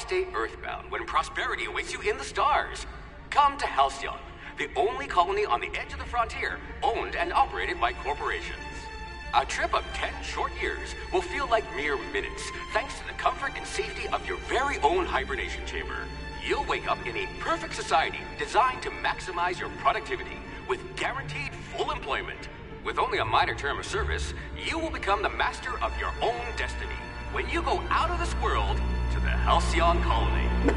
stay earthbound when prosperity awaits you in the stars? Come to Halcyon, the only colony on the edge of the frontier, owned and operated by corporations. A trip of 10 short years will feel like mere minutes, thanks to the comfort and safety of your very own hibernation chamber. You'll wake up in a perfect society designed to maximize your productivity, with guaranteed full employment. With only a minor term of service, you will become the master of your own destiny when you go out of this world to the Halcyon colony.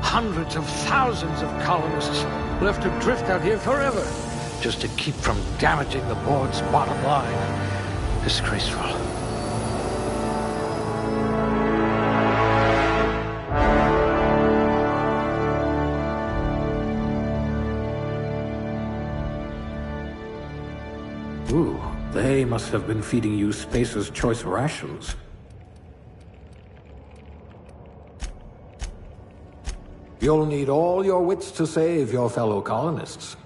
Hundreds of thousands of colonists left adrift out here forever, just to keep from damaging the board's bottom line. Disgraceful. Ooh, they must have been feeding you Spacer's Choice rations. You'll need all your wits to save your fellow colonists.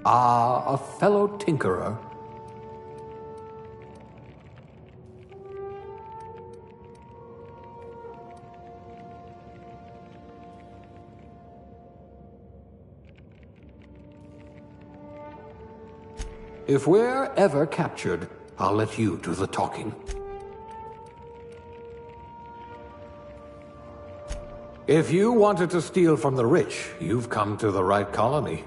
Ah, a fellow tinkerer. If we're ever captured, I'll let you do the talking. If you wanted to steal from the rich, you've come to the right colony.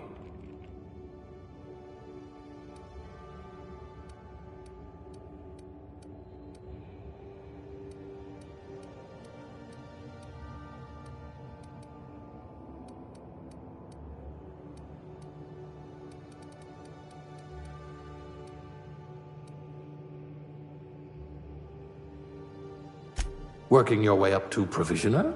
Working your way up to Provisioner?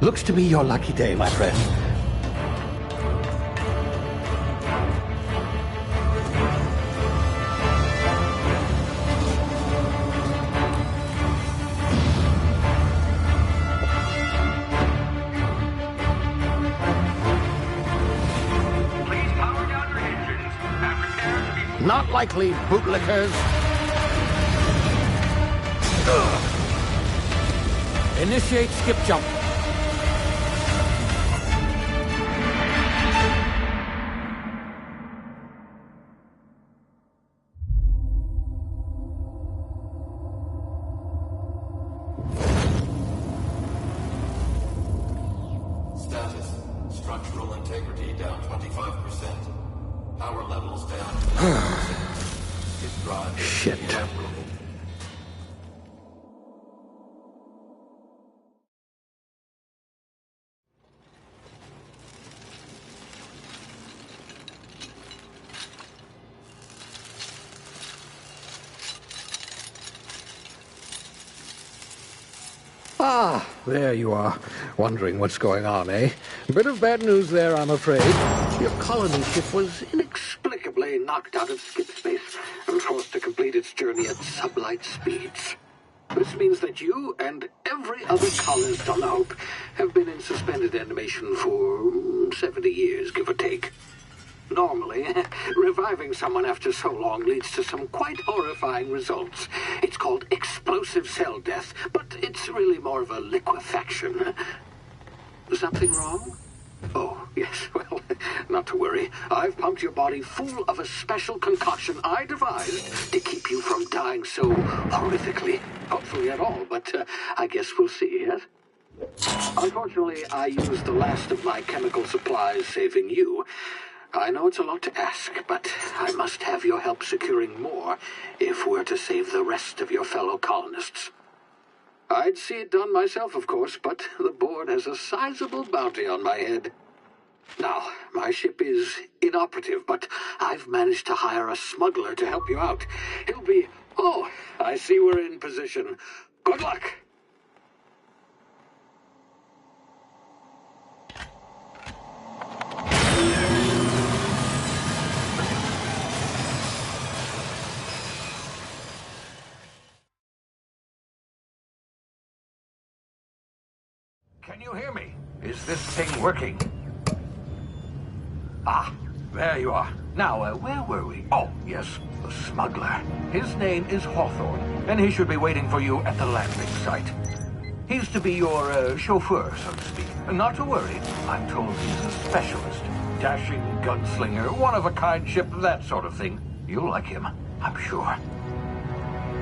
Looks to be your lucky day, my friend. Please power down your engines and prepare to be... Not likely, bootlickers. Initiate skip jump. Status. Structural integrity down 25%. Power levels down 10%. His drive is Shit. inoperable. Ah, there you are. Wondering what's going on, eh? Bit of bad news there, I'm afraid. Your colony ship was inexplicably knocked out of skip space and forced to complete its journey at sublight speeds. This means that you and every other colonist on the Hope have been in suspended animation for 70 years, give or take. Normally, reviving someone after so long leads to some quite horrifying results. It's called explosive cell death, but it's really more of a liquefaction. Something wrong? Oh, yes, well, not to worry. I've pumped your body full of a special concoction I devised to keep you from dying so horrifically. Hopefully at all, but I guess we'll see, yes? Unfortunately, I used the last of my chemical supplies saving you. I know it's a lot to ask, but I must have your help securing more if we're to save the rest of your fellow colonists. I'd see it done myself, of course, but the board has a sizable bounty on my head. Now, my ship is inoperative, but I've managed to hire a smuggler to help you out. He'll be... Oh, I see we're in position. Good luck! Can you hear me? Is this thing working? Ah, there you are. Now, where were we? Oh, yes, the smuggler. His name is Hawthorne, and he should be waiting for you at the landing site. He's to be your chauffeur, so to speak. Not to worry, I'm told he's a specialist. Dashing gunslinger, one-of-a-kind ship, that sort of thing. You'll like him, I'm sure.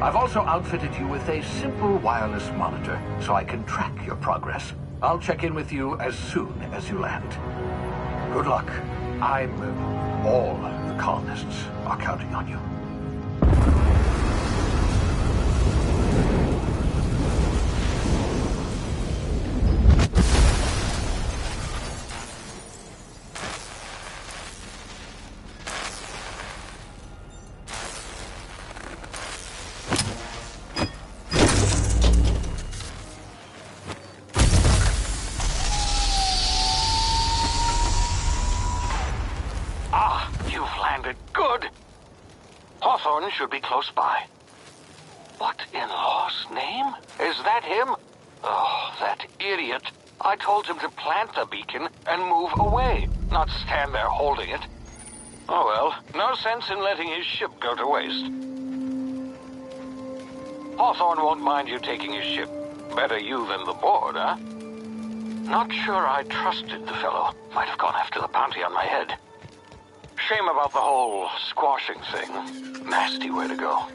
I've also outfitted you with a simple wireless monitor, so I can track your progress. I'll check in with you as soon as you land. Good luck. All the colonists are counting on you. Good. Hawthorne should be close by. What in law's name? Is that him? Oh, that idiot. I told him to plant the beacon and move away, not stand there holding it. Oh well, no sense in letting his ship go to waste. Hawthorne won't mind you taking his ship. Better you than the board, huh? Not sure I trusted the fellow. Might have gone after the bounty on my head. Shame about the whole squashing thing. Nasty way to go.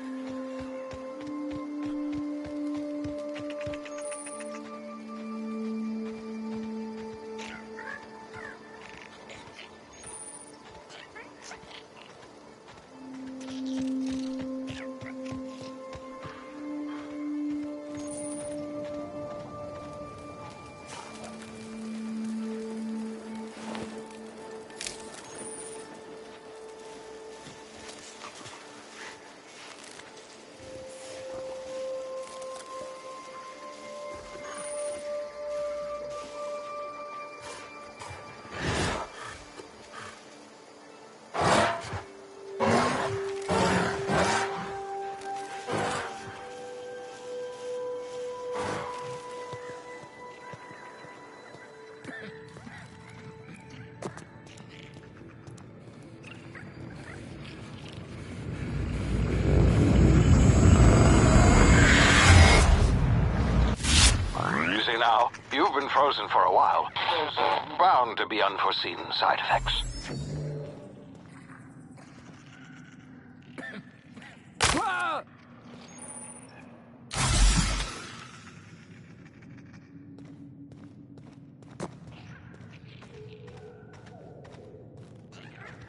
You see now, you've been frozen for a while. There's bound to be unforeseen side effects.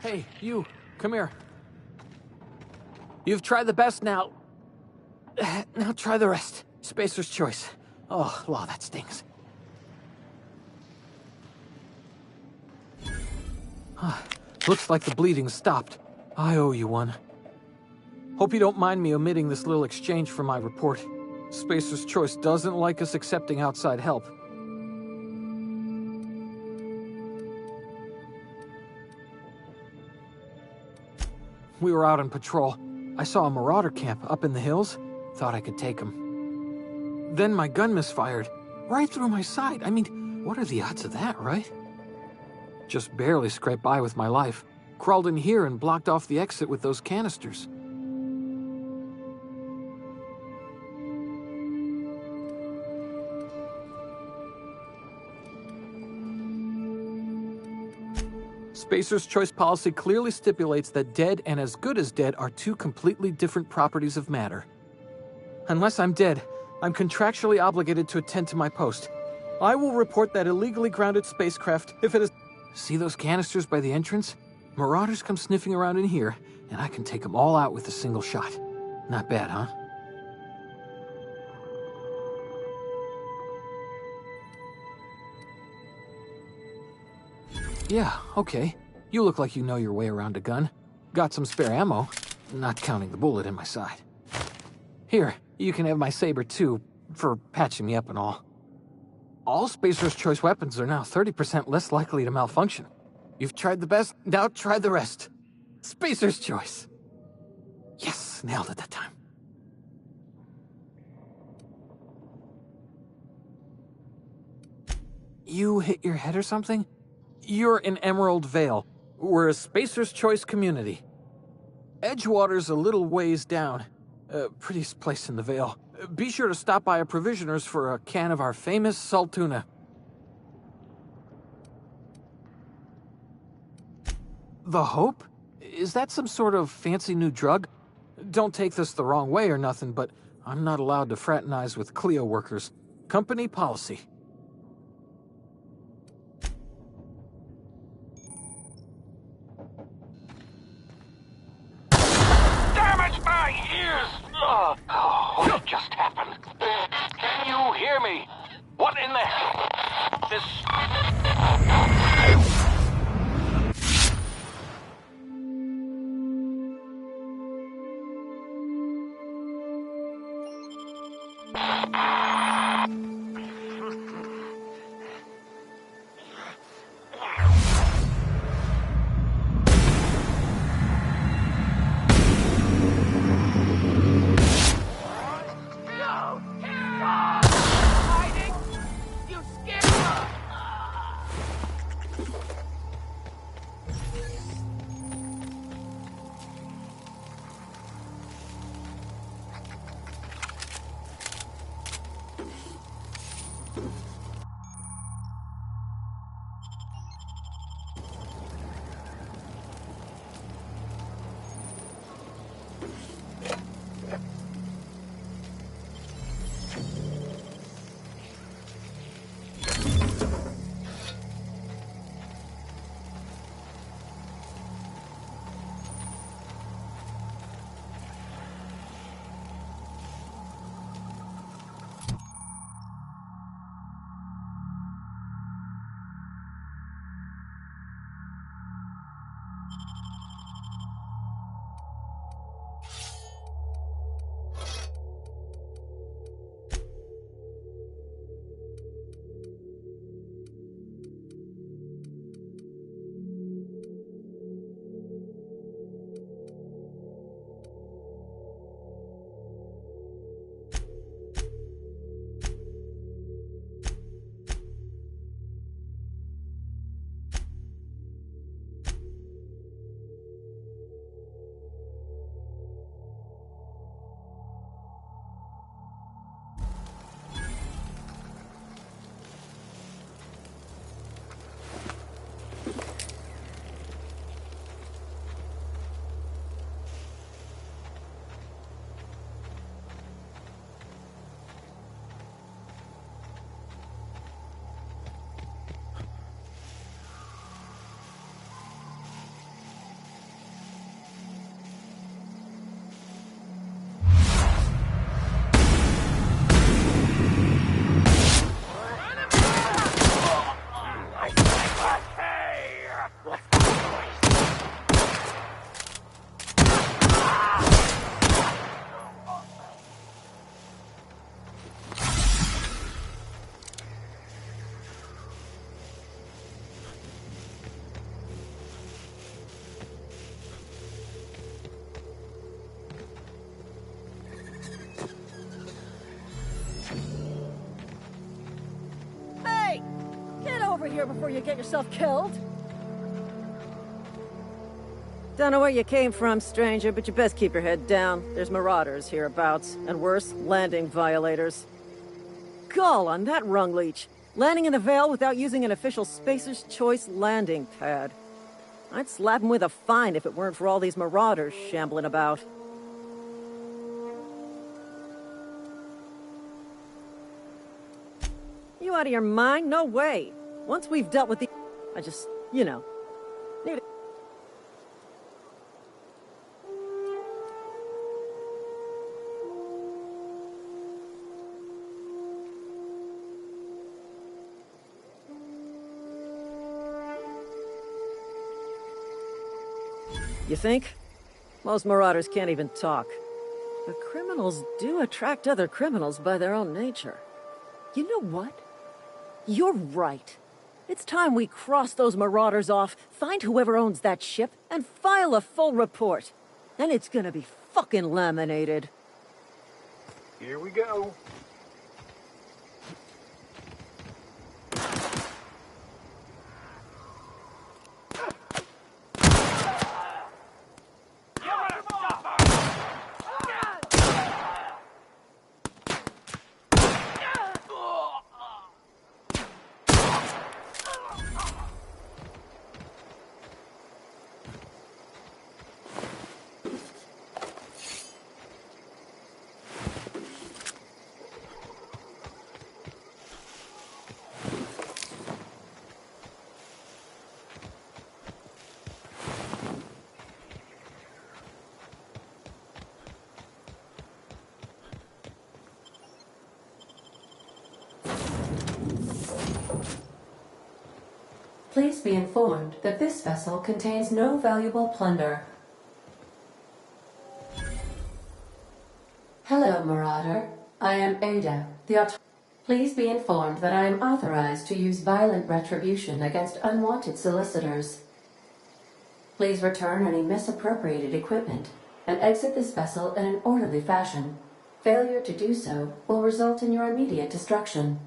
Hey, you, come here. You've tried the best now. Now try the rest. Spacer's choice. Oh, law, that stings. Looks like the bleeding stopped. I owe you one. Hope you don't mind me omitting this little exchange from my report. Spacer's choice doesn't like us accepting outside help. We were out on patrol. I saw a marauder camp up in the hills. Thought I could take him. Then my gun misfired. Right through my side. I mean, what are the odds of that, right? Just barely scraped by with my life. Crawled in here and blocked off the exit with those canisters. Spacer's choice policy clearly stipulates that dead and as good as dead are two completely different properties of matter. Unless I'm dead, I'm contractually obligated to attend to my post. I will report that illegally grounded spacecraft if it is... See those canisters by the entrance? Marauders come sniffing around in here, and I can take them all out with a single shot. Not bad, huh? Yeah, okay. You look like you know your way around a gun. Got some spare ammo, not counting the bullet in my side. Here, you can have my saber too, for patching me up and all. All Spacer's choice weapons are now 30% less likely to malfunction. You've tried the best, now try the rest. Spacer's choice. Yes, nailed it that time. You hit your head or something? You're in Emerald Vale. We're a Spacer's choice community. Edgewater's a little ways down. Prettiest place in the Vale. Be sure to stop by a provisioner's for a can of our famous salt tuna. The Hope? Is that some sort of fancy new drug? Don't take this the wrong way or nothing, but I'm not allowed to fraternize with Clio workers. Company policy. Damage my ears! What just happened? Can you hear me? What in the hell? This... here before you get yourself killed. Don't know where you came from, stranger, but you best keep your head down. There's marauders hereabouts, and worse, landing violators. Gall on that rung leech. Landing in the Vale without using an official Spacer's Choice landing pad. I'd slap him with a fine if it weren't for all these marauders shambling about. You out of your mind? No way. Once we've dealt with the... I just, you know... need it. You think? Most marauders can't even talk. But criminals do attract other criminals by their own nature. You know what? You're right. It's time we cross those marauders off, find whoever owns that ship, and file a full report. Then it's gonna be fucking laminated. Here we go. Please be informed that this vessel contains no valuable plunder. Hello, Marauder. I am Ada, the Please be informed that I am authorized to use violent retribution against unwanted solicitors. Please return any misappropriated equipment and exit this vessel in an orderly fashion. Failure to do so will result in your immediate destruction.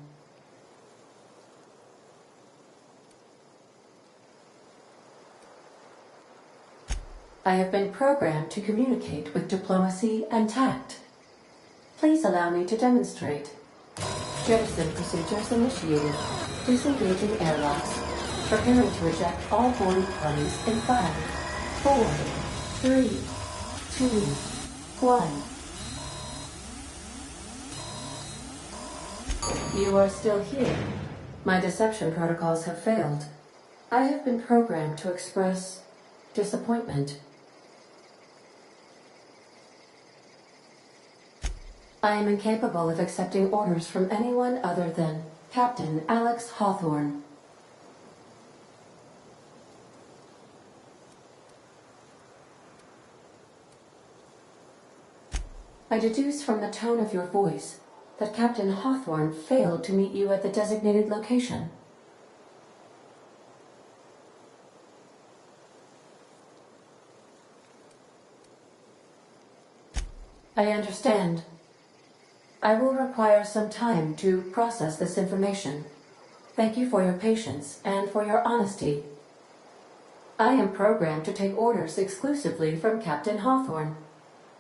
I have been programmed to communicate with diplomacy and tact. Please allow me to demonstrate. Jettison procedures initiated. Disengaging airlocks. Preparing to eject all boarding parties in 5, 4, 3, 2, 1. You are still here. My deception protocols have failed. I have been programmed to express disappointment. I am incapable of accepting orders from anyone other than Captain Alex Hawthorne. I deduce from the tone of your voice that Captain Hawthorne failed to meet you at the designated location. I understand. I will require some time to process this information. Thank you for your patience and for your honesty. I am programmed to take orders exclusively from Captain Hawthorne.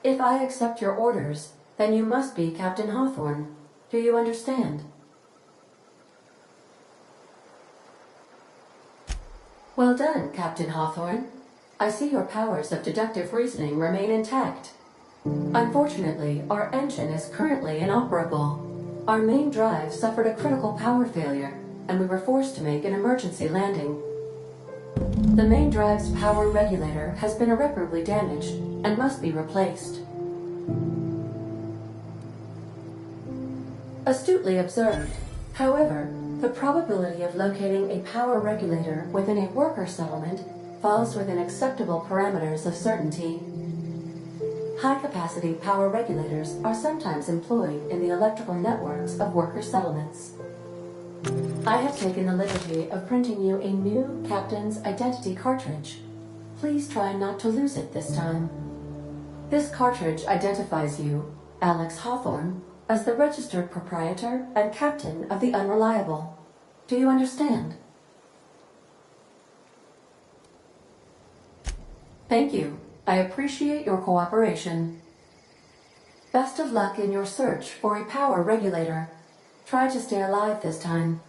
If I accept your orders, then you must be Captain Hawthorne. Do you understand? Well done, Captain Hawthorne. I see your powers of deductive reasoning remain intact. Unfortunately, our engine is currently inoperable. Our main drive suffered a critical power failure, and we were forced to make an emergency landing. The main drive's power regulator has been irreparably damaged and must be replaced. Astutely observed. However, the probability of locating a power regulator within a worker settlement falls within acceptable parameters of certainty. High-capacity power regulators are sometimes employed in the electrical networks of worker settlements. I have taken the liberty of printing you a new Captain's Identity cartridge. Please try not to lose it this time. This cartridge identifies you, Alex Hawthorne, as the registered proprietor and captain of the Unreliable. Do you understand? Thank you. I appreciate your cooperation. Best of luck in your search for a power regulator. Try to stay alive this time.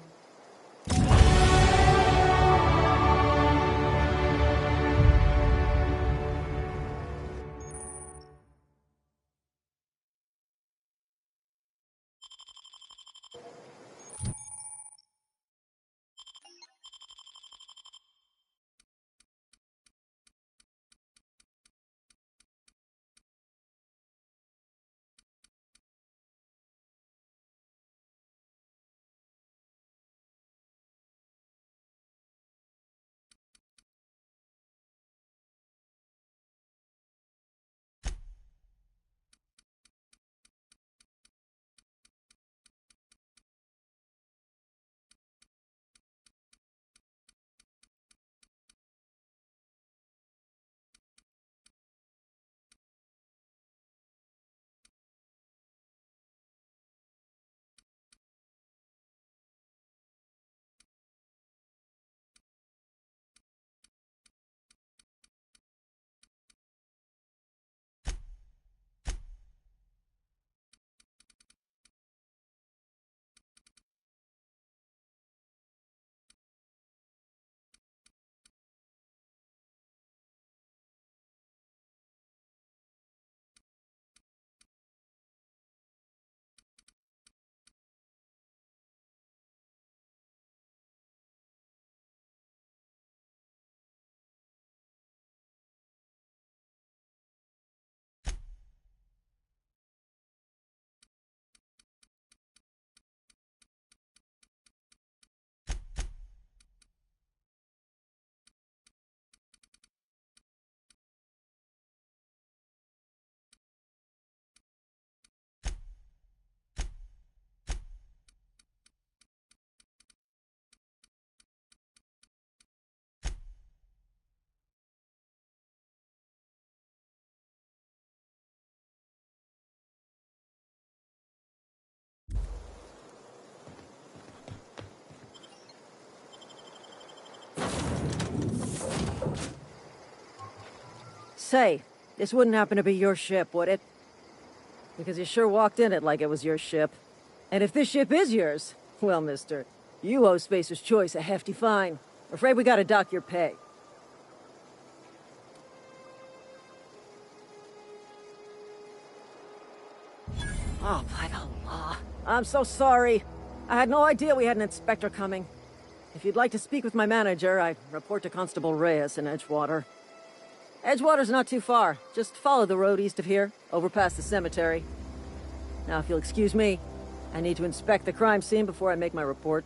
Say, this wouldn't happen to be your ship, would it? Because you sure walked in it like it was your ship. And if this ship is yours, well, mister, you owe Spacer's Choice a hefty fine. Afraid we gotta dock your pay. Oh, by the law. I'm so sorry. I had no idea we had an inspector coming. If you'd like to speak with my manager, I report to Constable Reyes in Edgewater. Edgewater's not too far. Just follow the road east of here, over past the cemetery. Now, if you'll excuse me, I need to inspect the crime scene before I make my report.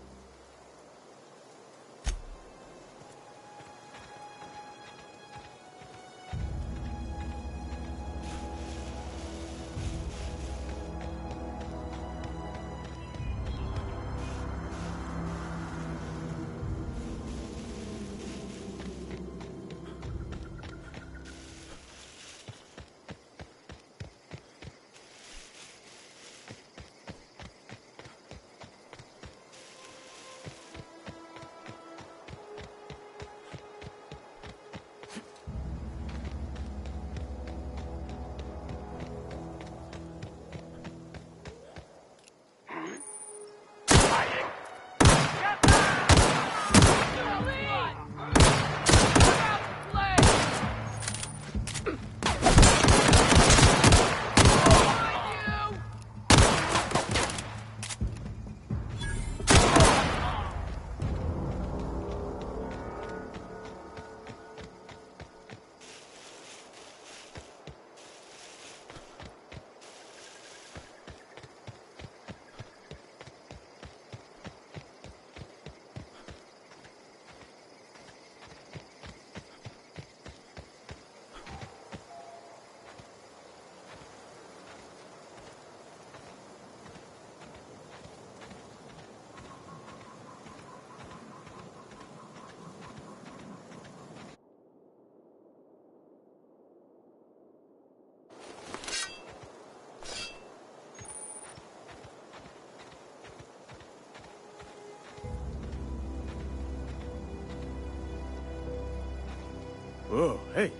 Oh, hey.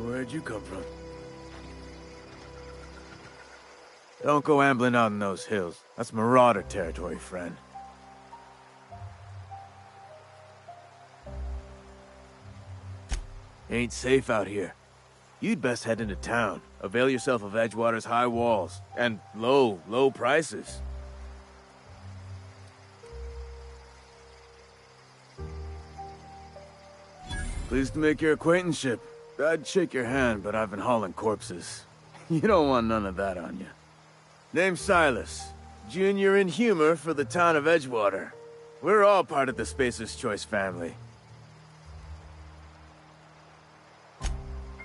Where'd you come from? Don't go ambling out in those hills. That's Marauder territory, friend. Ain't safe out here. You'd best head into town. Avail yourself of Edgewater's high walls. And low prices. Pleased to make your acquaintanceship. I'd shake your hand, but I've been hauling corpses. You don't want none of that on you. Name's Silas. Junior in humor for the town of Edgewater. We're all part of the Spacer's Choice family.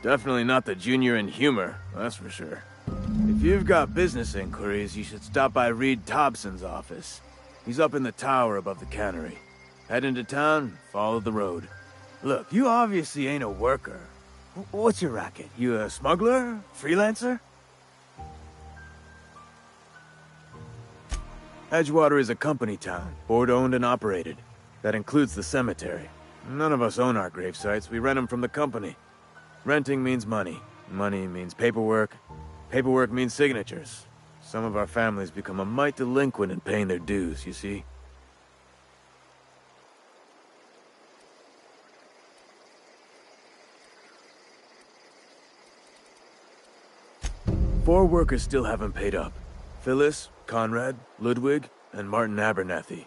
Definitely not the junior in humor, that's for sure. If you've got business inquiries, you should stop by Reed Thompson's office. He's up in the tower above the cannery. Head into town, follow the road. Look, you obviously ain't a worker. What's your racket? You a smuggler? Freelancer? Edgewater is a company town, board-owned and operated. That includes the cemetery. None of us own our grave sites, we rent them from the company. Renting means money. Money means paperwork. Paperwork means signatures. Some of our families become a mite delinquent in paying their dues, you see? Four workers still haven't paid up. Phyllis, Conrad, Ludwig, and Martin Abernathy.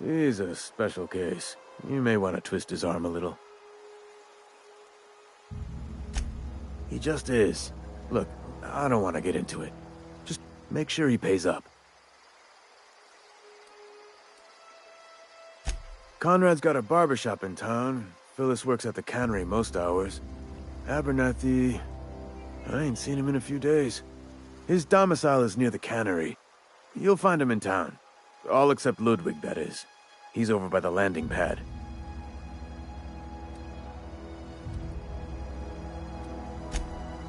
He's a special case. You may want to twist his arm a little. He just is. Look, I don't want to get into it. Just make sure he pays up. Conrad's got a barbershop in town. Phyllis works at the cannery most hours. Abernathy... I ain't seen him in a few days. His domicile is near the cannery. You'll find him in town. All except Ludwig, that is. He's over by the landing pad.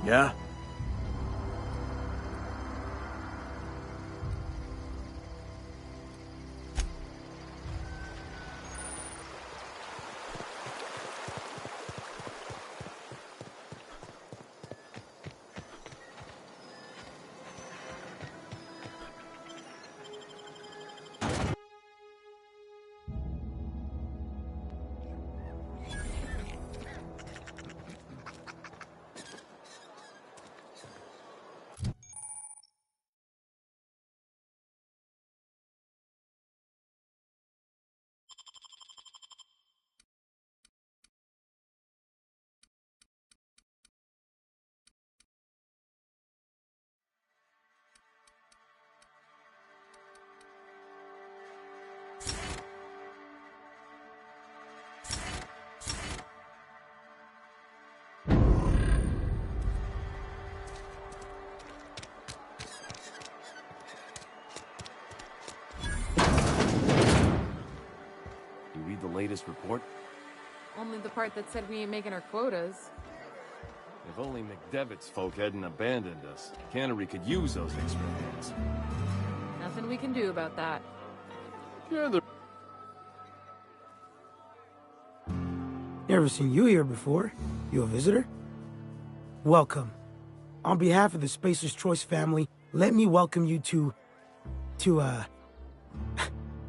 Yeah? Latest report? Only the part that said we ain't making our quotas. If only McDevitt's folk hadn't abandoned us. Cannery could use those extra hands. Nothing we can do about that. You're the... Never seen you here before. You a visitor? Welcome. On behalf of the Spacer's Choice family, let me welcome you to...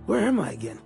Where am I again?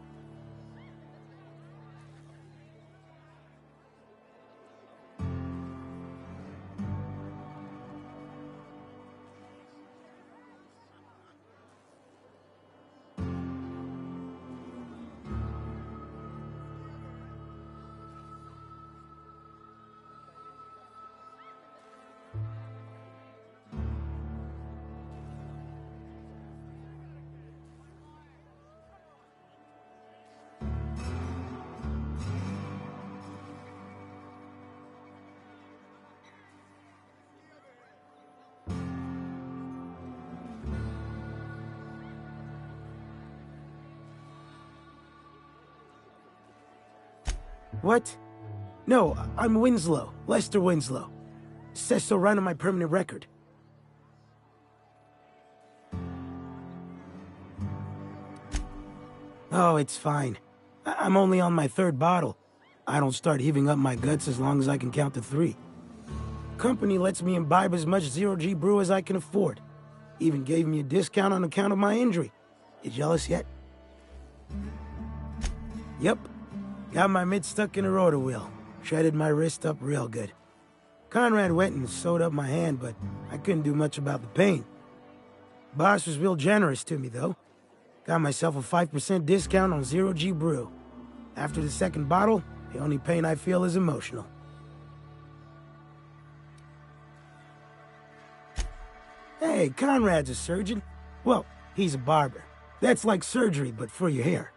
What? No, I'm Winslow. Lester Winslow. Says so right on my permanent record. Oh, it's fine. I'm only on my third bottle. I don't start heaving up my guts as long as I can count to 3. Company lets me imbibe as much zero-G brew as I can afford. Even gave me a discount on account of my injury. You jealous yet? Yep. Got my mitt stuck in a rotor wheel. Shredded my wrist up real good. Conrad went and sewed up my hand, but I couldn't do much about the pain. Boss was real generous to me, though. Got myself a 5% discount on zero-G brew. After the second bottle, the only pain I feel is emotional. Hey, Conrad's a surgeon. Well, he's a barber. That's like surgery, but for your hair.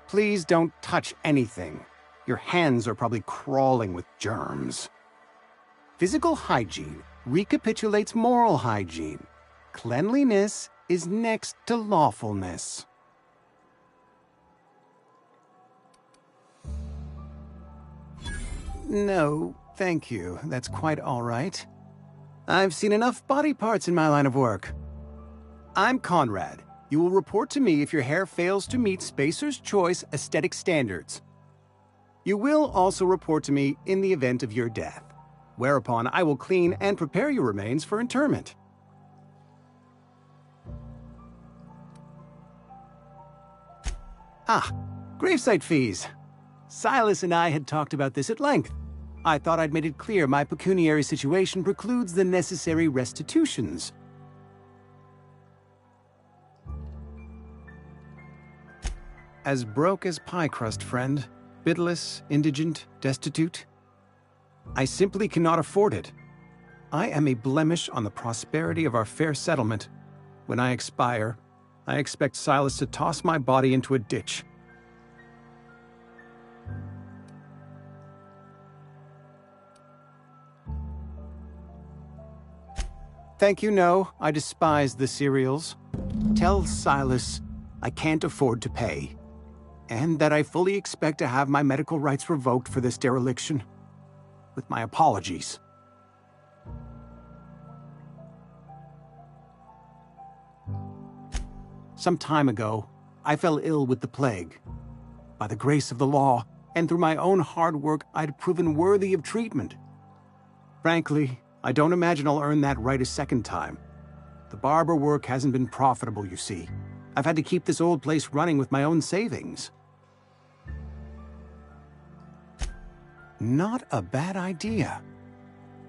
Please don't touch anything. Your hands are probably crawling with germs. Physical hygiene recapitulates moral hygiene. Cleanliness is next to lawfulness. No, thank you. That's quite all right. I've seen enough body parts in my line of work. I'm Conrad. You will report to me if your hair fails to meet Spacer's Choice aesthetic standards. You will also report to me in the event of your death, whereupon I will clean and prepare your remains for interment. Ah, gravesite fees. Silas and I had talked about this at length. I thought I'd made it clear my pecuniary situation precludes the necessary restitutions. As broke as pie crust, friend. Bidless, indigent, destitute. I simply cannot afford it. I am a blemish on the prosperity of our fair settlement. When I expire, I expect Silas to toss my body into a ditch. Thank you, no. I despise the cereals. Tell Silas I can't afford to pay. And that I fully expect to have my medical rights revoked for this dereliction. With my apologies. Some time ago, I fell ill with the plague. By the grace of the law, and through my own hard work, I'd proven worthy of treatment. Frankly, I don't imagine I'll earn that right a second time. The barber work hasn't been profitable, you see. I've had to keep this old place running with my own savings. Not a bad idea.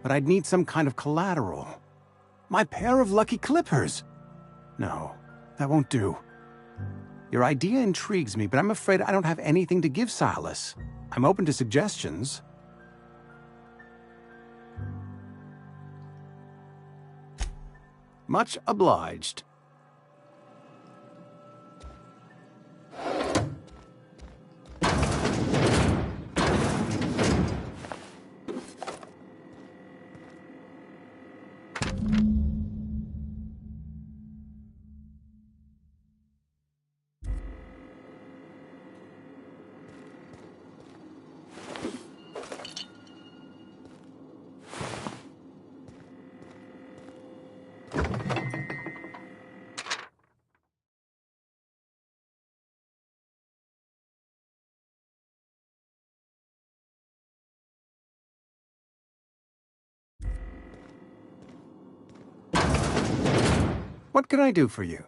But I'd need some kind of collateral. My pair of lucky clippers! No, that won't do. Your idea intrigues me, but I'm afraid I don't have anything to give Silas. I'm open to suggestions. Much obliged. What can I do for you?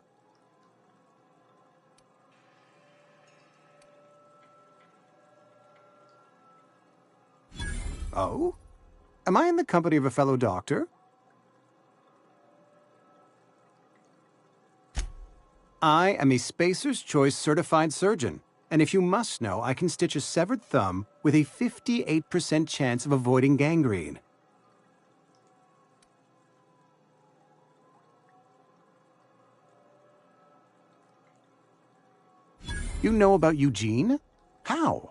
Oh? Am I in the company of a fellow doctor? I am a Spacer's Choice certified surgeon, and if you must know, I can stitch a severed thumb with a 58% chance of avoiding gangrene. You know about Eugene? How?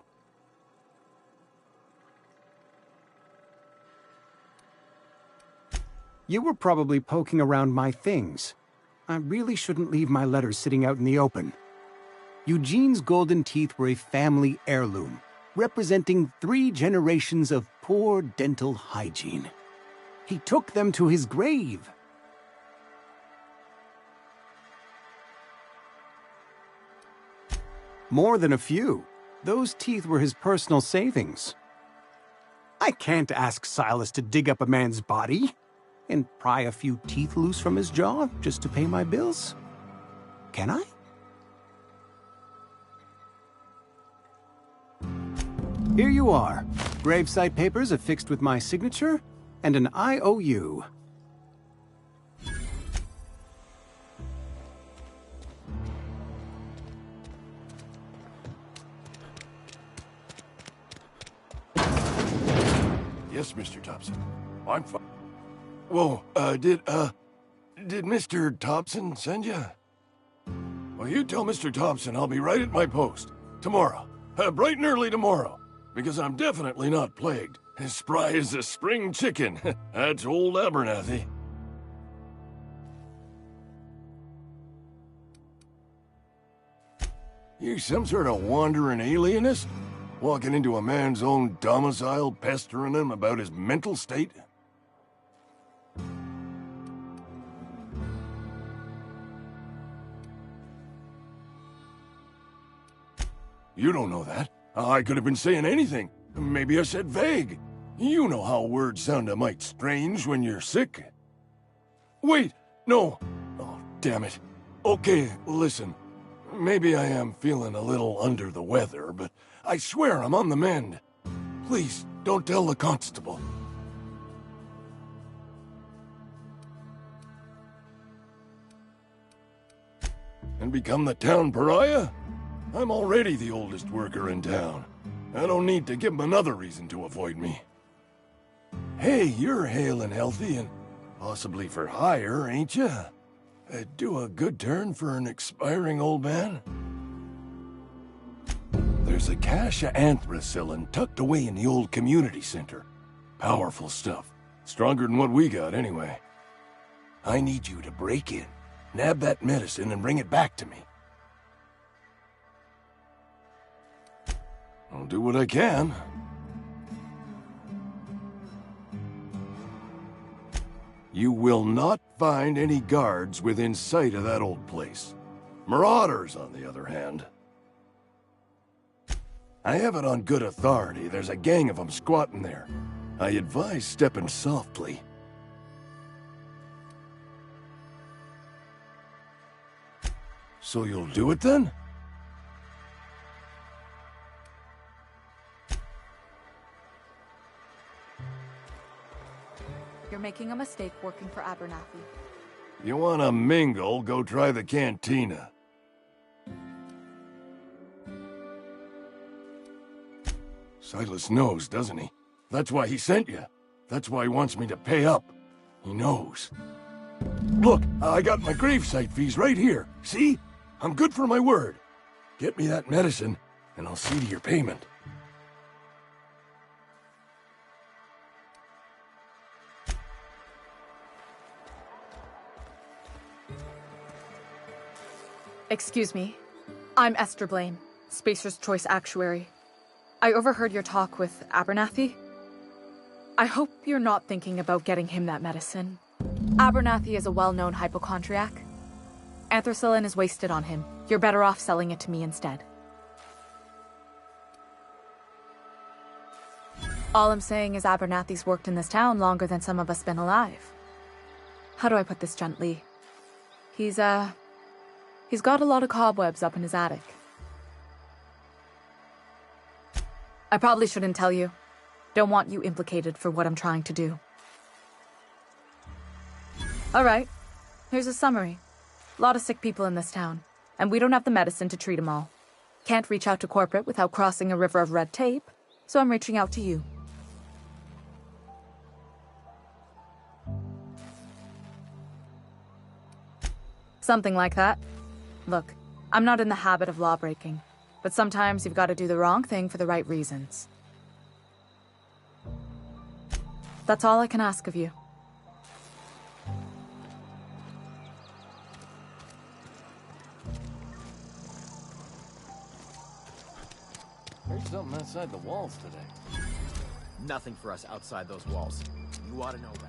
You were probably poking around my things. I really shouldn't leave my letters sitting out in the open. Eugene's golden teeth were a family heirloom, representing 3 generations of poor dental hygiene. He took them to his grave. More than a few. Those teeth were his personal savings. I can't ask Silas to dig up a man's body and pry a few teeth loose from his jaw just to pay my bills. Can I? Here you are. Gravesite papers affixed with my signature and an IOU. Yes, Mr. Thompson. I'm fine. Whoa, did Mr. Thompson send you? Well, you tell Mr. Thompson I'll be right at my post. Tomorrow. Bright and early tomorrow. Because I'm definitely not plagued. As spry as a spring chicken. That's old Abernathy. You some sort of wandering alienist? Walking into a man's own domicile, pestering him about his mental state? You don't know that. I could have been saying anything. Maybe I said vague. You know how words sound a mite strange when you're sick. Wait, no. Oh, damn it. Okay, listen. Maybe I am feeling a little under the weather, but I swear I'm on the mend. Please, don't tell the constable. And become the town pariah? I'm already the oldest worker in town. I don't need to give him another reason to avoid me. Hey, you're hale and healthy and possibly for hire, ain't you? Do a good turn for an expiring old man? There's a cache of anthracillin tucked away in the old community center. Powerful stuff. Stronger than what we got, anyway. I need you to break in, nab that medicine, and bring it back to me. I'll do what I can. You will not find any guards within sight of that old place. Marauders, on the other hand. I have it on good authority there's a gang of them squatting there. I advise stepping softly. So you'll do it then? You're making a mistake working for Abernathy. You wanna mingle, go try the cantina. Silas knows, doesn't he? That's why he sent you. That's why he wants me to pay up. He knows. Look, I got my gravesite fees right here. See? I'm good for my word. Get me that medicine, and I'll see to your payment. Excuse me. I'm Esther Blaine, Spacer's Choice Actuary. I overheard your talk with Abernathy. I hope you're not thinking about getting him that medicine. Abernathy is a well-known hypochondriac. Anthracillin is wasted on him. You're better off selling it to me instead. All I'm saying is Abernathy's worked in this town longer than some of us been alive. How do I put this gently? He's got a lot of cobwebs up in his attic. I probably shouldn't tell you. Don't want you implicated for what I'm trying to do. Alright, here's a summary. A lot of sick people in this town, and we don't have the medicine to treat them all. Can't reach out to corporate without crossing a river of red tape, so I'm reaching out to you. Something like that. Look, I'm not in the habit of law-breaking, but sometimes you've got to do the wrong thing for the right reasons. That's all I can ask of you. There's something outside the walls today. Nothing for us outside those walls. You ought to know that.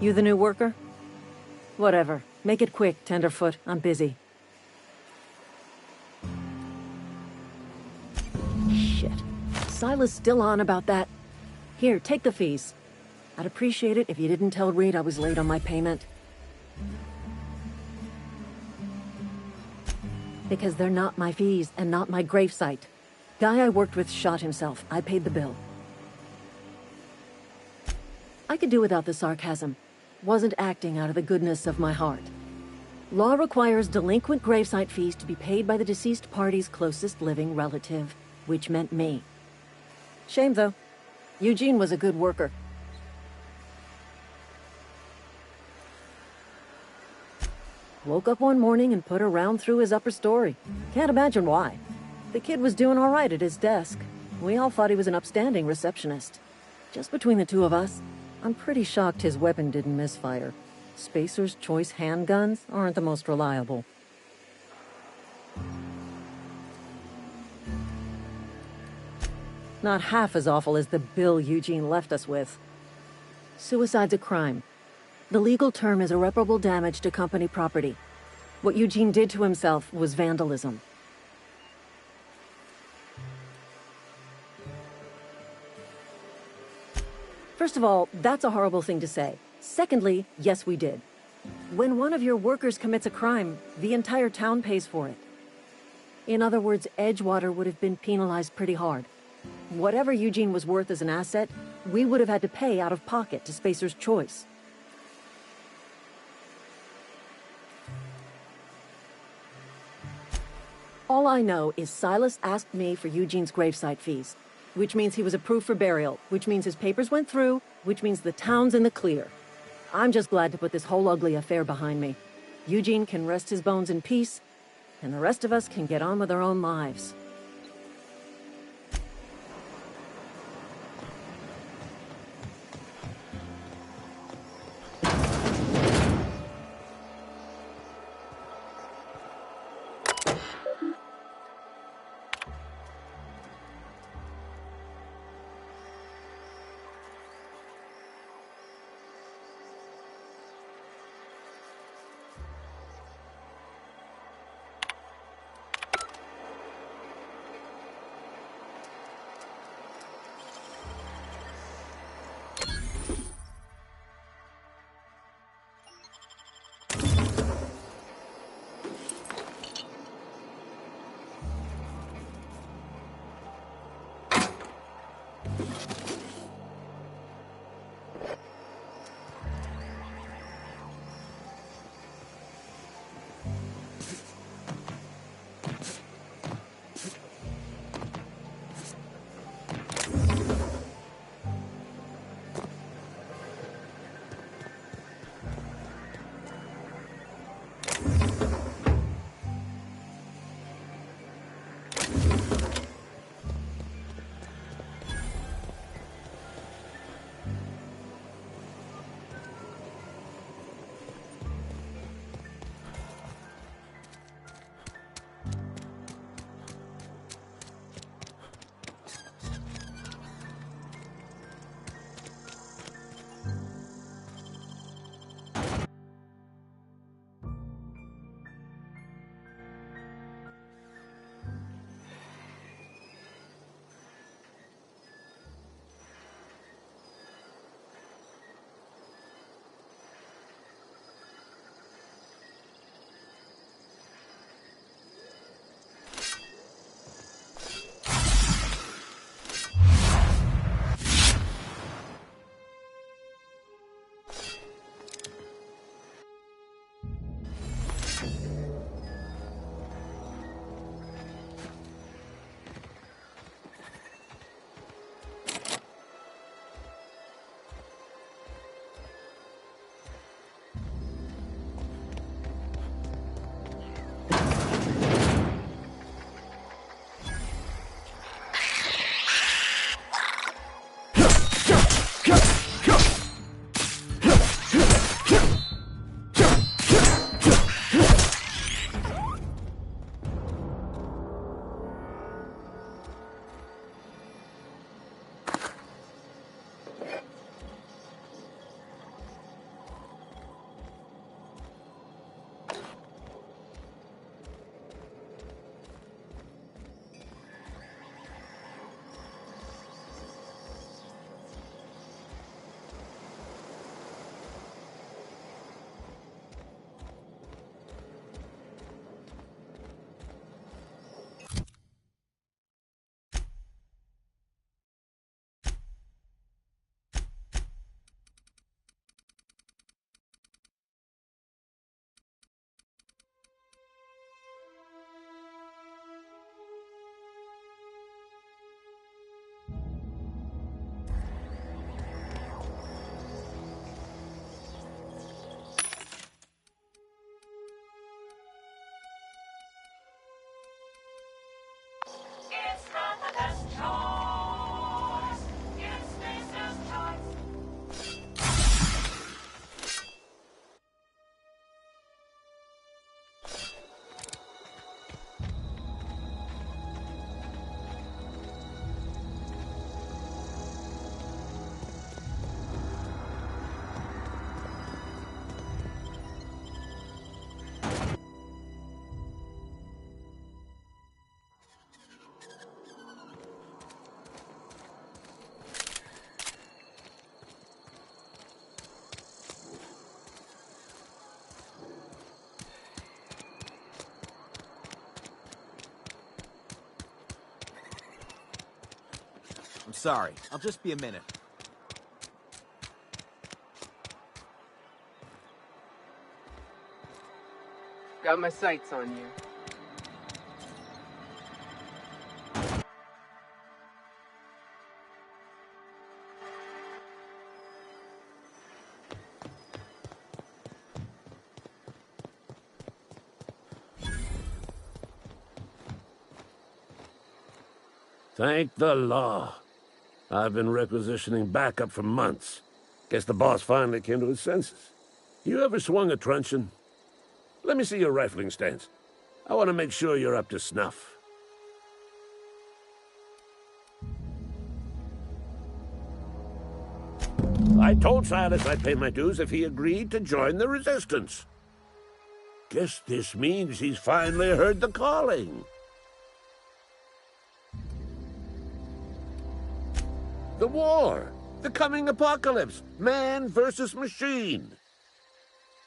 You the new worker? Whatever. Make it quick, Tenderfoot. I'm busy. Shit. Silas still on about that. Here, take the fees. I'd appreciate it if you didn't tell Reed I was late on my payment. Because they're not my fees and not my gravesite. Guy I worked with shot himself. I paid the bill. I could do without the sarcasm. Wasn't acting out of the goodness of my heart. Law requires delinquent gravesite fees to be paid by the deceased party's closest living relative, which meant me. Shame, though. Eugene was a good worker. Woke up one morning and put a round through his upper story. Can't imagine why. The kid was doing all right at his desk. We all thought he was an upstanding receptionist. Just between the two of us, I'm pretty shocked his weapon didn't misfire. Spacer's Choice handguns aren't the most reliable. Not half as awful as the bill Eugene left us with. Suicide's a crime. The legal term is irreparable damage to company property. What Eugene did to himself was vandalism. First of all, that's a horrible thing to say. Secondly, yes, we did. When one of your workers commits a crime, the entire town pays for it. In other words, Edgewater would have been penalized pretty hard. Whatever Eugene was worth as an asset, we would have had to pay out of pocket to Spacer's Choice. All I know is Silas asked me for Eugene's gravesite fees, which means he was approved for burial, which means his papers went through, which means the town's in the clear. I'm just glad to put this whole ugly affair behind me. Eugene can rest his bones in peace, and the rest of us can get on with our own lives. sorry. I'll just be a minute. Got my sights on you. Thank the law. I've been requisitioning backup for months. Guess the boss finally came to his senses. You ever swung a truncheon? Let me see your rifling stance. I want to make sure you're up to snuff. I told Silas I'd pay my dues if he agreed to join the Resistance. Guess this means he's finally heard the calling. The war! The coming apocalypse! Man versus machine!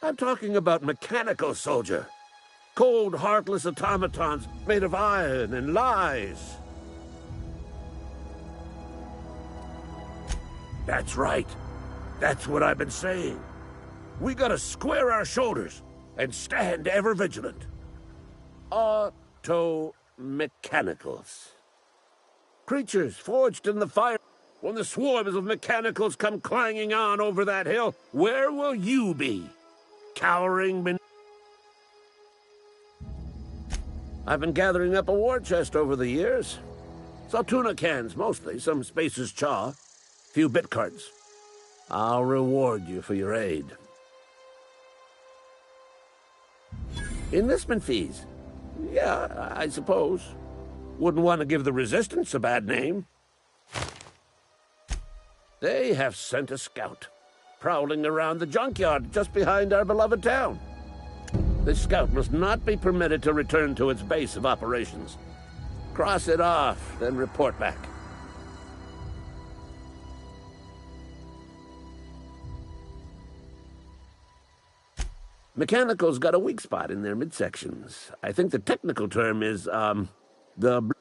I'm talking about mechanical soldier. Cold, heartless automatons made of iron and lies. That's right. That's what I've been saying. We gotta square our shoulders and stand ever vigilant. Auto-mechanicals. Creatures forged in the fire. When the swarms of mechanicals come clanging on over that hill, where will you be? Cowering beneath... I've been gathering up a war chest over the years. Saltuna cans, mostly. Some Spacer's chaw. Few bit cards. I'll reward you for your aid. Enlistment fees. Yeah, I suppose. Wouldn't want to give the Resistance a bad name. They have sent a scout, prowling around the junkyard just behind our beloved town. This scout must not be permitted to return to its base of operations. Cross it off, then report back. Mechanicals got a weak spot in their midsections. I think the technical term is, the...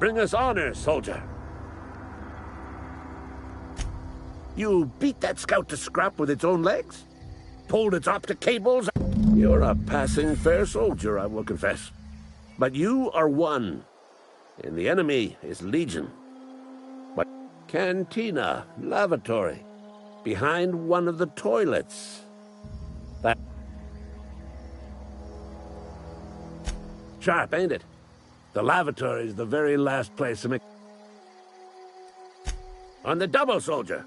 bring us honor, soldier. You beat that scout to scrap with its own legs? Pulled its optic cables? You're a passing fair soldier, I will confess. But you are one, and the enemy is legion. But cantina, lavatory, behind one of the toilets. That... Sharp, ain't it? The lavatory is the very last place to make... On the double, soldier!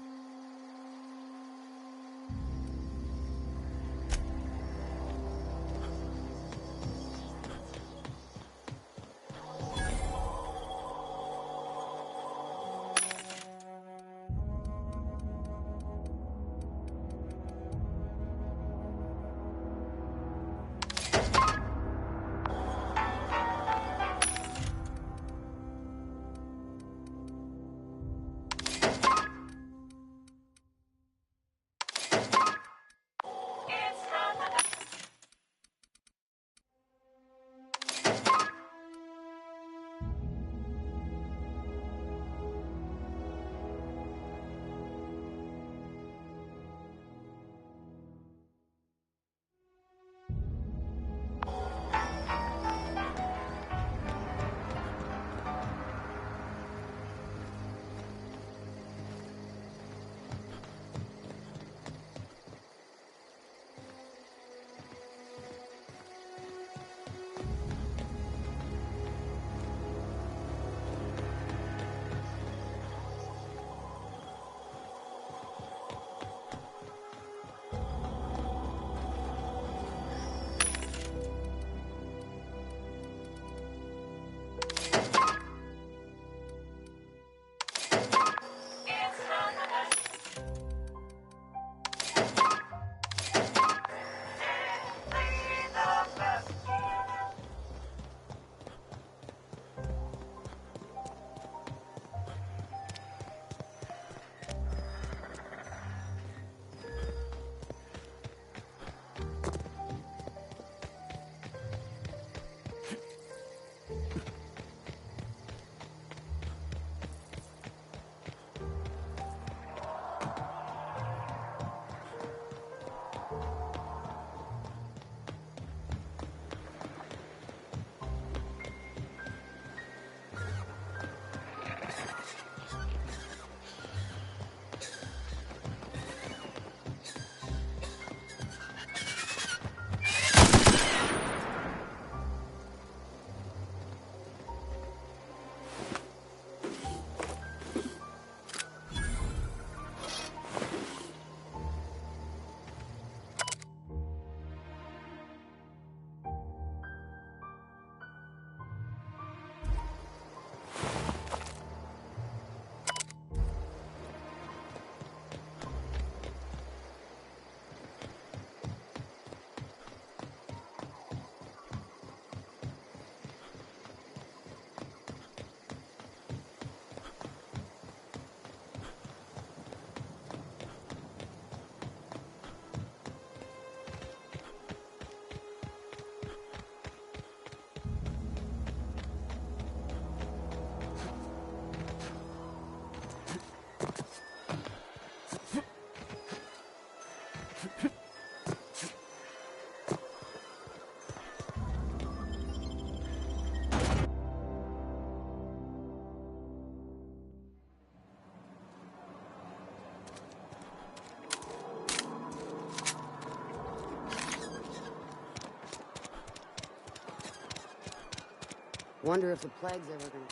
Wonder if the plague's ever gonna...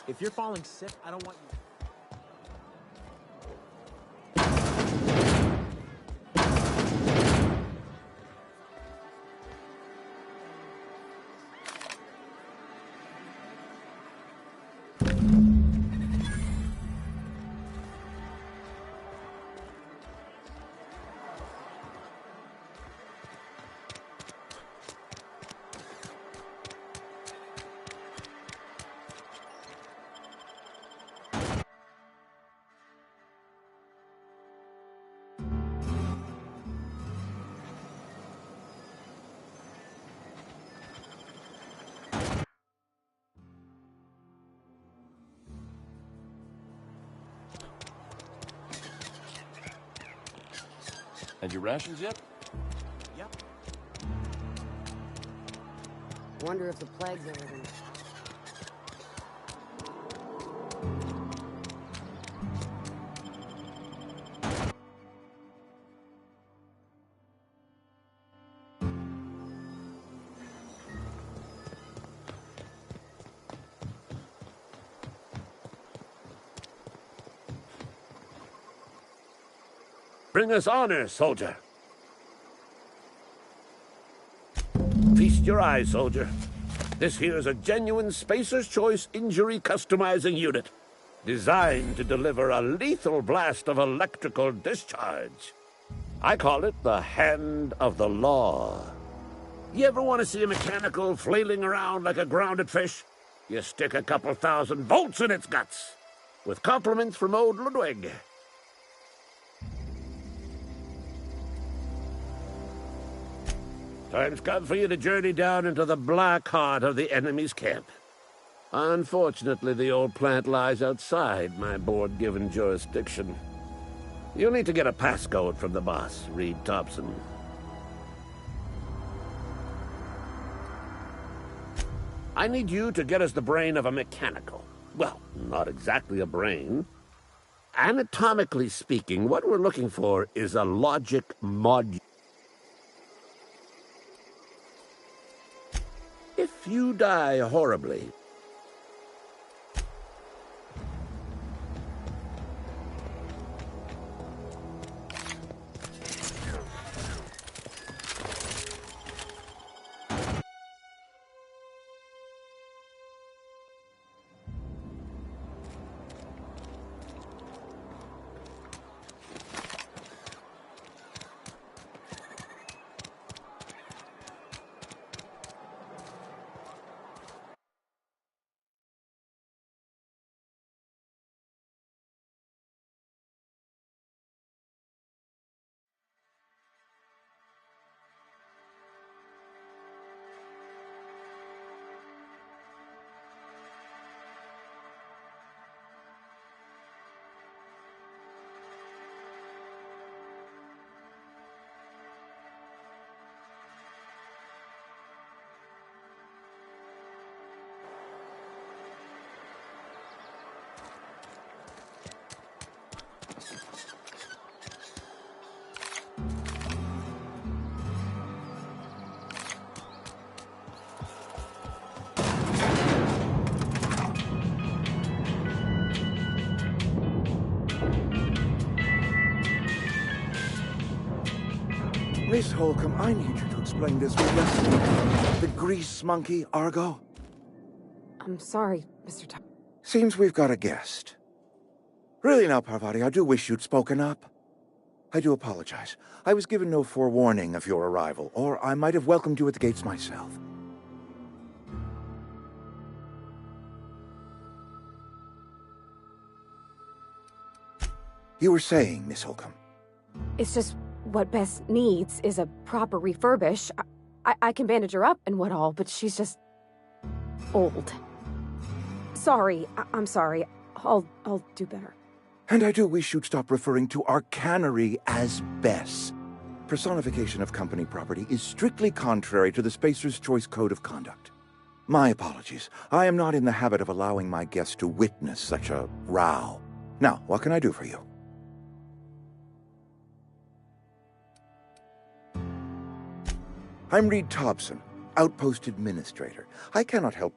If you're falling sick, I don't want you... And your rations yet? Yep. Wonder if the plague's ever gonna... Bring us honor, soldier. Feast your eyes, soldier. This here's a genuine Spacer's Choice injury customizing unit, designed to deliver a lethal blast of electrical discharge. I call it the Hand of the Law. You ever want to see a mechanical flailing around like a grounded fish? You stick a couple thousand volts in its guts. With compliments from old Ludwig. Time's come for you to journey down into the black heart of the enemy's camp. Unfortunately, the old plant lies outside my board-given jurisdiction. You'll need to get a passcode from the boss, Reed Thompson. I need you to get us the brain of a mechanical. Well, not exactly a brain. Anatomically speaking, what we're looking for is a logic module. If you die horribly, Miss Holcomb, I need you to explain this with the grease monkey, Argo. I'm sorry, Mr. Tom. Seems we've got a guest. Really now, Parvati, I do wish you'd spoken up. I do apologize. I was given no forewarning of your arrival, or I might have welcomed you at the gates myself. You were saying, Miss Holcomb. It's just what Bess needs is a proper refurbish. I can bandage her up and what all, but she's just old. Sorry, I'm sorry. I'll do better. And I do wish you'd stop referring to our cannery as Bess. Personification of company property is strictly contrary to the Spacer's Choice Code of Conduct. My apologies. I am not in the habit of allowing my guests to witness such a row. Now, what can I do for you? I'm Reed Thompson, Outpost Administrator. I cannot help...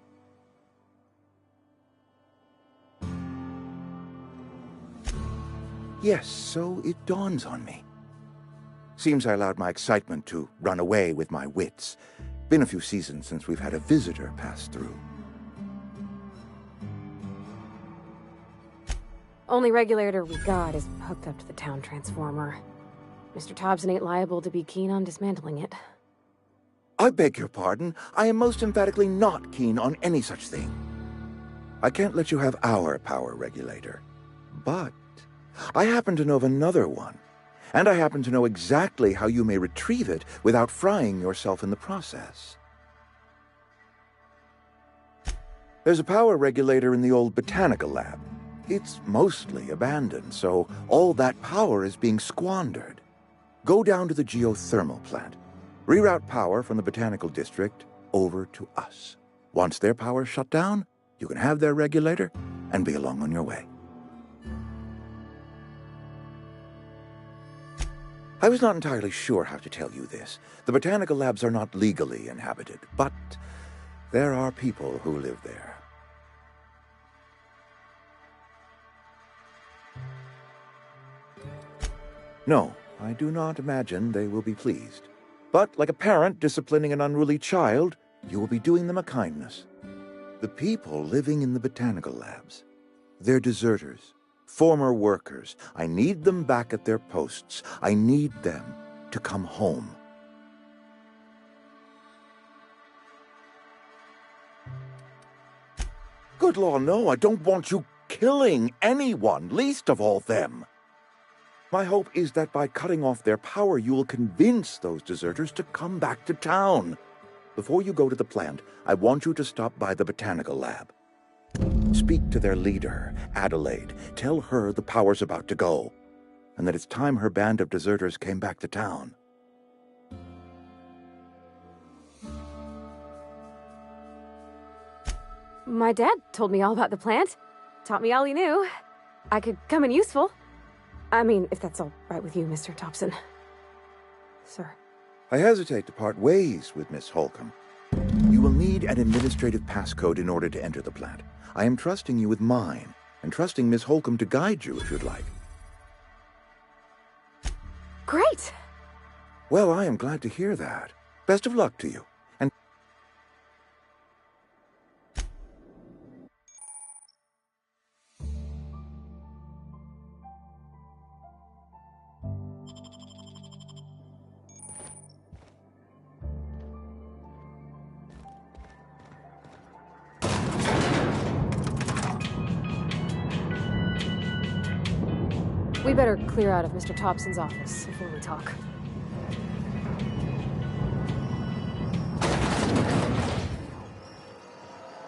Yes, so it dawns on me. Seems I allowed my excitement to run away with my wits. Been a few seasons since we've had a visitor pass through. Only regulator we got is hooked up to the town transformer. Mr. Thompson ain't liable to be keen on dismantling it. I beg your pardon. I am most emphatically not keen on any such thing. I can't let you have our power regulator. But I happen to know of another one. And I happen to know exactly how you may retrieve it without frying yourself in the process. There's a power regulator in the old botanical lab. It's mostly abandoned, so all that power is being squandered. Go down to the geothermal plant. Reroute power from the Botanical District over to us. Once their power's shut down, you can have their regulator and be along on your way. I was not entirely sure how to tell you this. The botanical labs are not legally inhabited, but there are people who live there. No, I do not imagine they will be pleased. But like a parent disciplining an unruly child, you will be doing them a kindness. The people living in the botanical labs, they're deserters, former workers. I need them back at their posts. I need them to come home. Good law, no, I don't want you killing anyone, least of all them. My hope is that by cutting off their power, you will convince those deserters to come back to town. Before you go to the plant, I want you to stop by the botanical lab. Speak to their leader, Adelaide. Tell her the power's about to go, and that it's time her band of deserters came back to town. My dad told me all about the plant. Taught me all he knew. I could come in useful. I mean, if that's all right with you, Mr. Thompson. Sir. I hesitate to part ways with Miss Holcomb. You will need an administrative passcode in order to enter the plant. I am trusting you with mine, and trusting Miss Holcomb to guide you if you'd like. Great! Well, I am glad to hear that. Best of luck to you. And We better clear out of Mr. Thompson's office before we talk.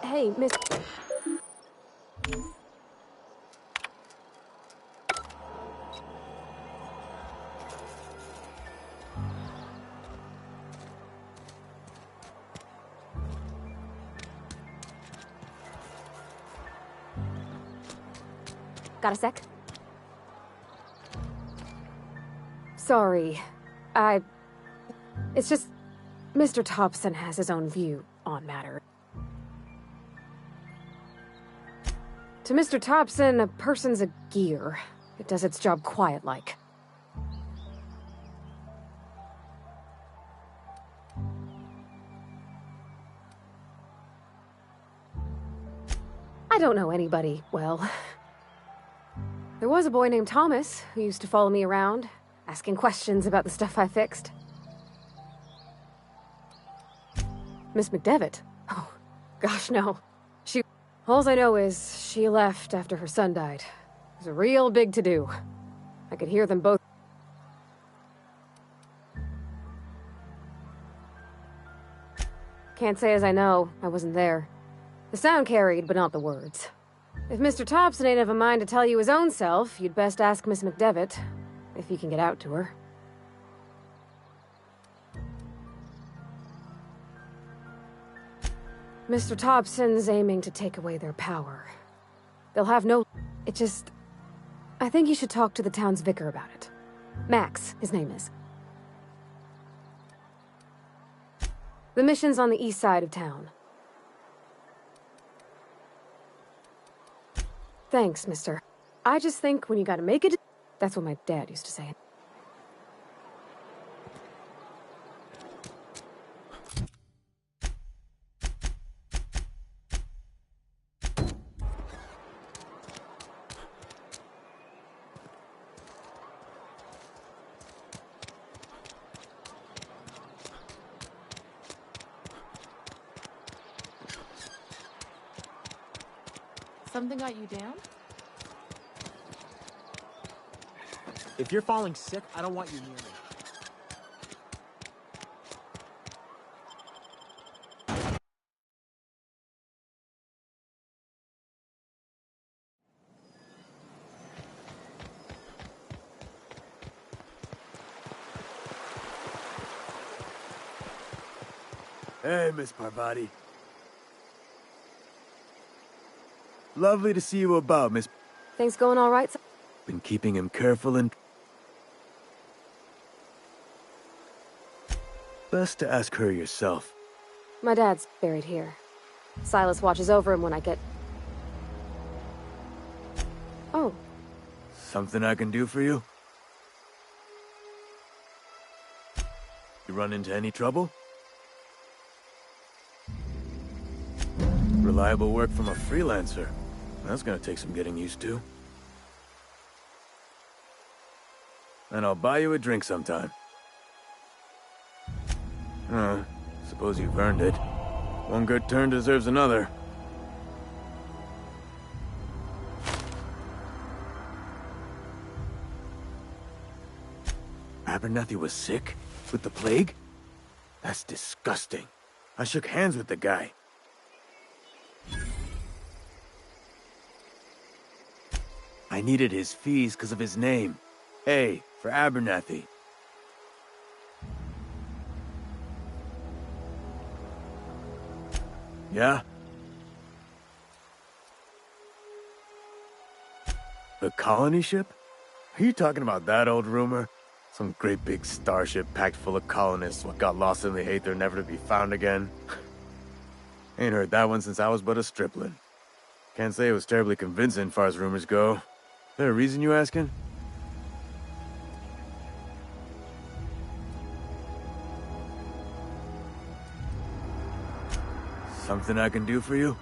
Hey, Miss... Got a sec? Sorry. It's just... Mr. Thompson has his own view on matter. To Mr. Thompson, a person's a gear. It does its job quiet-like. I don't know anybody well. There was a boy named Thomas who used to follow me around, asking questions about the stuff I fixed. Miss McDevitt? Oh, gosh, no. All I know is she left after her son died. It was a real big to-do. I could hear them both. Can't say as I know. I wasn't there. The sound carried, but not the words. If Mr. Thompson ain't of a mind to tell you his own self, you'd best ask Miss McDevitt, if you can get out to her. Mr. Thompson's aiming to take away their power. They'll have no... It just... I think you should talk to the town's vicar about it. Max, his name is. The mission's on the east side of town. Thanks, mister. I just think when you gotta make it... That's what my dad used to say. Something got you down? If you're falling sick, I don't want you near me. Hey, Miss Parvati. Lovely to see you about, Miss... Things going all right? Been keeping him careful and... Best to ask her yourself. My dad's buried here. Silas watches over him when I get... Oh. Something I can do for you? You run into any trouble? Reliable work from a freelancer. That's gonna take some getting used to. And I'll buy you a drink sometime. Suppose you've earned it. One good turn deserves another. Abernathy was sick? With the plague? That's disgusting. I shook hands with the guy. I needed his fees because of his name. A for Abernathy. Yeah? The colony ship? Are you talking about that old rumor? Some great big starship packed full of colonists what got lost in the aether never to be found again? Ain't heard that one since I was but a stripling. Can't say it was terribly convincing far as rumors go. There a reason you asking? Something I can do for you?